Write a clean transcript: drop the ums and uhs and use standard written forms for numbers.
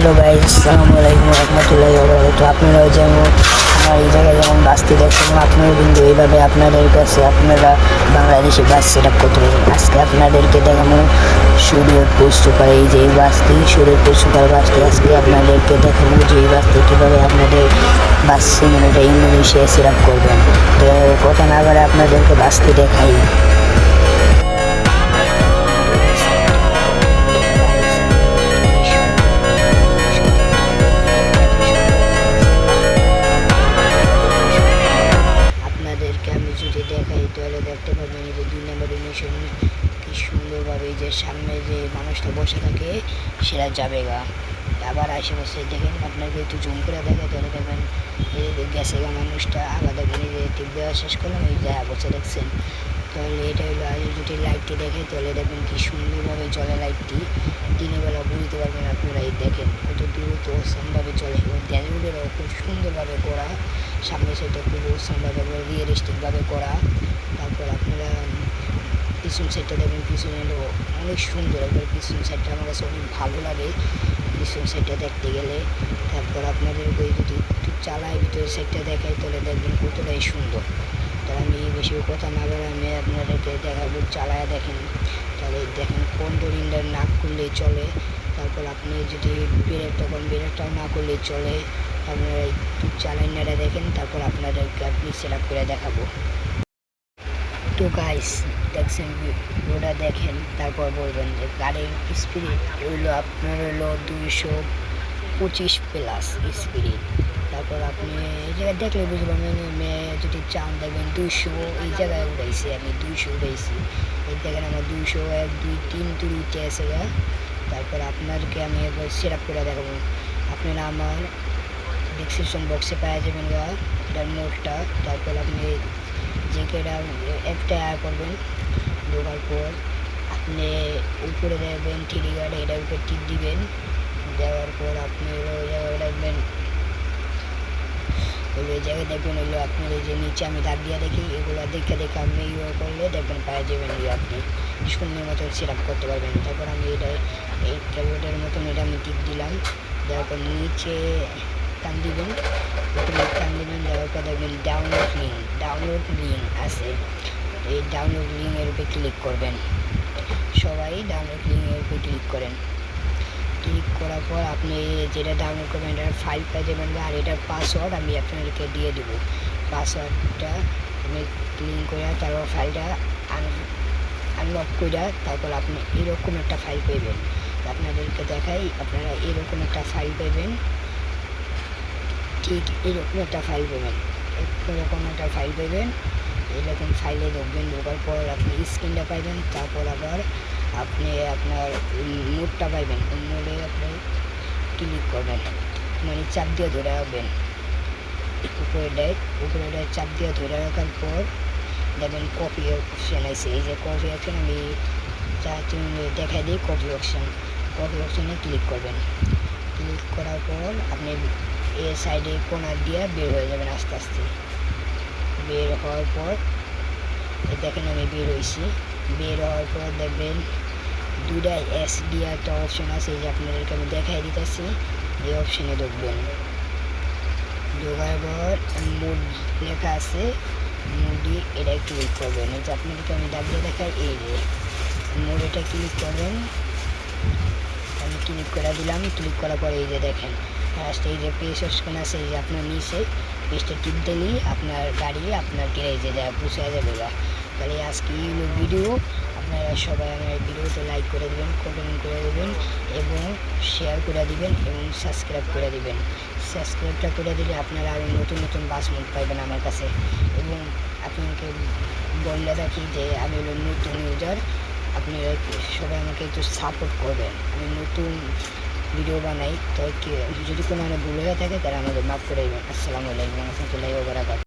Hello guys, আসসালামু আলাইকুম রহমতুল্লাহি ওয়া বারাকাতুহু। আপনারাও যেমন আমার এই জায়গায় যেমন বাসটি দেখছেন, আপনারাও কিন্তু এইভাবে আপনাদের কাছে আপনারা বাংলাদেশি বাস সেট আপ করতে পারবেন। আজকে আপনাদেরকে দেখানো সুরিয়র পোস্ট করে এই যে এই বাসটি, সুরিয়র পোস্ট করে বাসটি আজকে আপনাদেরকে দেখাবো যে এই বাসটি কীভাবে আপনাদের বাস সিনেমাটা ইন্দোনেশিয়া সেট আপ করবেন। তো কথা না বলে আপনাদেরকে বাসটি দেখাই। আমি যদি দেখাই তাহলে দেখতে পাবেন এই যে 2 নম্বর ইমিশন কি সুন্দরভাবে যে সামনে যে মানুষটা বসে থাকে সেটা যাবে গা। আবার আশেপাশে দেখেন, আপনাকে একটু জুম করে দেখে তাহলে দেখবেন এই যে গেছে গা মানুষটা। আবার দেখবেন এই যে টিপ দেওয়া শেষ করলাম, এই যা বসে দেখছেন। তাহলে এটা হলো, আর যদি লাইটটি দেখে তাহলে দেখবেন কি সুন্দরভাবে চলে লাইটটি। দিনের বেলা বুঝতে পারবেন আপনারা। এই দেখেন কত দ্রুত ওসামভাবে চলে, এবং ড্যাশবোর্ডেরও খুব সুন্দরভাবে করা, সামনে সেটা খুব ওসামভাবে রিয়েলিস্টিকভাবে করা। তারপর আপনারা পিছন সাইডটা দেখবেন, পিছনে হলো অনেক সুন্দর, একবার পিছন সাইডটা আমার কাছে অনেক ভালো লাগে পিছন সাইডটা দেখতে গেলে। তারপর আপনাদের যদি একটু চালাই ভিতরের সাইডটা দেখাই তাহলে দেখবেন কতটাই সুন্দর। তাহলে আমি বেশি কথা না বলে আমি আপনাদেরকে দেখাবো, চালায় দেখেন। তাহলে দেখেন কন্ট্রোল ইন্ডার না করলেই চলে। তারপর আপনি যদি ব্রেকটা করেন, ব্রেকটাও না করলেই চলে। আপনারা একটু চালাইনাটা দেখেন, তারপর আপনাদেরকে আপনি সেট আপ করে দেখাবো। তো গাইস দেখছেন ভিডিওটা দেখেন, তারপর বলবেন যে গাড়ির স্পিড হইলো আপনার হলো 225 প্লাস স্পিড। তারপর আপনি এই জায়গায় দেখলে বুঝতে পারবেন, যদি চান দেখবেন 200 এই জায়গায় উঠাইছি, আমি 200 উঠাইছি। এই দেখেন আমার 200 1 2 3 উঠে আছে গা। তারপর আপনাদেরকে আমি এবার সেট আপ করে দেখাবো। আপনারা আমার ডিসক্রিপশন বক্সে পাওয়া যাবেন গা এটার নোটটা। তারপর আপনি যে কেটা একটা করবেন, ঢোকার পর আপনি উপরে দেখবেন থ্রি গার্ড, এটার উপর টিপ দিবেন। দেওয়ার পর আপনি ওই জায়গায় রাখবেন, ওই জায়গায় দেখবেন হইলো আপনার এই যে নিচে আমি দাগ দিয়ে দেখি, এগুলো দেখে দেখে আপনি করলে দেখবেন পায়ে যাবেন, আপনি শূন্যের মতো সেট আপ করতে পারবেন। তারপর আমি এটা এই ক্যালকুলেটারের মতন এটা আমি টিপ দিলাম। দেওয়ার পর নিচে টান দিবেন, উপরে টান দিবেন। দেওয়ার পর দেখবেন ডাউনলোড লিঙ্ক আছে, এই ডাউনলোড লিঙ্কের উপরে ক্লিক করবেন। সবাই ডাউনলোড লিঙ্কের উপরে ক্লিক করেন। ক্লিক করার পর আপনি যেটা ডাউনলোড করবেন এটার ফাইল পেয়ে যাবেন, আর এটার পাসওয়ার্ড আমি আপনাদেরকে দিয়ে দেবো। পাসওয়ার্ডটা আমি ক্লিক করে তারপর ফাইলটা আনলক করে তারপর আপনি এরকম একটা ফাইল পাবেন। আপনাদেরকে দেখাই, আপনারা এরকম একটা ফাইল পাবেন, ঠিক এরকম একটা ফাইল পাবেন, এরকম একটা ফাইল পাবেন। এরকম ফাইলে ঢুকবেন, ঢোকার পর আপনি স্ক্রিনটা পাইবেন। তারপর আবার আপনি আপনার নোটটা পাইবেন, ওই নোটে আপনি ক্লিক করবেন, মানে চাপ দিয়ে ধরে রাখবেন উপরেটায় চাপ দিয়ে ধরে রাখার পর দেখবেন কপি অপশান আছে। এই যে কপি অপশান আমি দেখাই দিই, কপি অপশানে ক্লিক করবেন। ক্লিক করার পর আপনি এই সাইডে কোনার দিয়ে বের হয়ে যাবেন আস্তে আস্তে। বের হওয়ার পর দেখেন আমি বের হয়েছি। বের হওয়ার পর দেখবেন দুইটা SD একটা অপশন আছে, এই যে আপনাদেরকে আমি দেখাই দিতেছি। এই অপশানে ঢুকবেন, ঢোকার পর মোড লেখা আছে, মোডি এটা ক্লিক করবেন। এই যে আপনাদেরকে আমি দাবিয়ে দেখাই, এই যে মোড এটা ক্লিক করবেন। আমি ক্লিক করে দিলাম। ক্লিক করার পরে এই যে দেখেন ফার্স্ট এই যে পেজ অপশন আছে, এই যে আপনার নিচে পেজটা টিপ দিলেই আপনার গাড়ি আপনার গ্যারেজে পৌঁছে যাবে। তাহলে আজকে এই হলো ভিডিও। আপনারা সবাই আমার ভিডিওতে লাইক করে দেবেন, কমেন্ট করে দেবেন এবং শেয়ার করে দিবেন এবং সাবস্ক্রাইব করে দিবেন। সাবস্ক্রাইবটা করে দিলে আপনারা আরও নতুন নতুন বাস মোড পাইবেন আমার কাছে। এবং আপনাকে বলে রাখি যে আমি হলো নতুন ইউজার, আপনারা সবাই আমাকে একটু সাপোর্ট করবেন। আমি নতুন ভিডিও বানাই, তো যদি কোনো ভুল হয়ে থাকে তারা আমাদের মাফ করে দেবেন। আসসালামু আলাইকুম রহমতুল্লাহি ওয়া বারাকাতুহু।